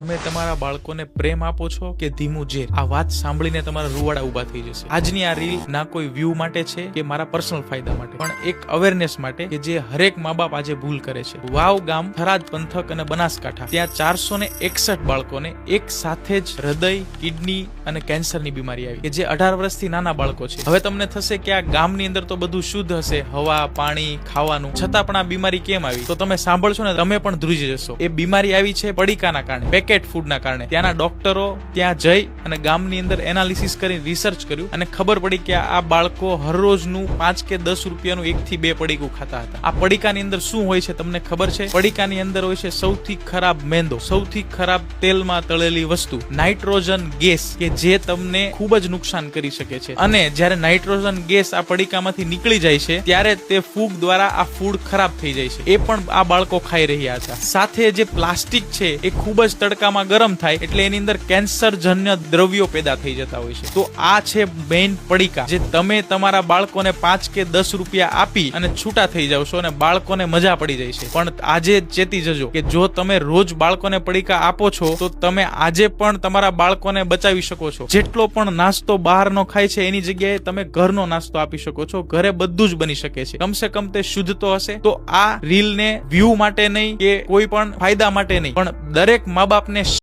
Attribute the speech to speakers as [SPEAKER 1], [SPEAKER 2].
[SPEAKER 1] તમે તમારા બાળકોને પ્રેમ આપો છો કે ધીમું ઝેર? આ વાત સાંભળીને તમારા રૂવાડા ઉભા થઈ જશે. આજની આ રીલ ના કોઈ વ્યૂ માટે છે કે મારા પર્સનલ ફાયદા માટે, પણ એક અવેરનેસ માટે કે જે હરેક મા બાપ આજે ભૂલ કરે છે. વાવ ગામ, થરાદ પંથક અને બનાસકાંઠા, ત્યાં 461 બાળકોને એક સાથે જ હૃદય, કિડની અને કેન્સરની બીમારી આવી, કે જે 18 વર્ષથી નાના બાળકો છે. હવે તમને થશે કે આ ગામની અંદર તો બધું શુદ્ધ હશે, હવા, પાણી, ખાવાનું, છતાં પણ આ બીમારી કેમ આવી? તો તમે સાંભળશો ને તમે પણ ધ્રુજી જશો. એ બીમારી આવી છે પડીકાના કારણે, પેકેટ ફૂડના કારણે. ત્યાંના ડોક્ટરો ત્યાં જઈ અને ગામની અંદર એનાલિસિસ કરી રિસર્ચ કર્યું અને ખબર પડી કે આ બાળકો હરરોજનું 5 કે 10 રૂપિયાનું 1 થી 2 પડીકું ખાતા હતા. આ પડીકાની અંદર શું હોય છે તમને ખબર છે? પડીકાની અંદર હોય છે સૌથી ખરાબ મેંદો, સૌથી ખરાબ તેલમાં તળેલી વસ્તુ, નાઇટ્રોજન ગેસ, કે જે તમને ખૂબ જ નુકસાન કરી શકે છે. અને જ્યારે નાઇટ્રોજન ગેસ આ પડીકામાંથી નીકળી જાય છે ત્યારે તે ફૂગ દ્વારા આ ફૂડ ખરાબ થઈ જાય છે. એ પણ આ બાળકો ખાઈ રહ્યા હતા. સાથે જે પ્લાસ્ટિક છે એ ખૂબ જ તડકામાં ગરમ થાય એટલે એની અંદર કેન્સરજન્ય દ્રવ્યો પેદા થઈ જતા હોય છે. તો આ છે મેઇન પડીકા, જે તમે તમારા બાળકોને 5 કે 10 રૂપિયા આપી અને છૂટા થઈ જાવ છો અને બાળકોને મજા પડી જાય છે. પણ આજે ચેતી જજો કે જો તમે રોજ બાળકોને પડીકા આપો છો તો તમે આજે પણ તમારા બાળકોને બચાવી શકો છો. જેટલો પણ નાસ્તો બહારનો ખાય છે એની જગ્યાએ તમે ઘરનો નાસ્તો આપી શકો છો. ઘરે બધું જ બની શકે છે. કમસે કમ તે શુદ્ધ તો હશે. તો આ રીલને વ્યૂ માટે નહીં કે કોઈ પણ ફાયદા માટે નહીં, પણ દરેક મા બાપને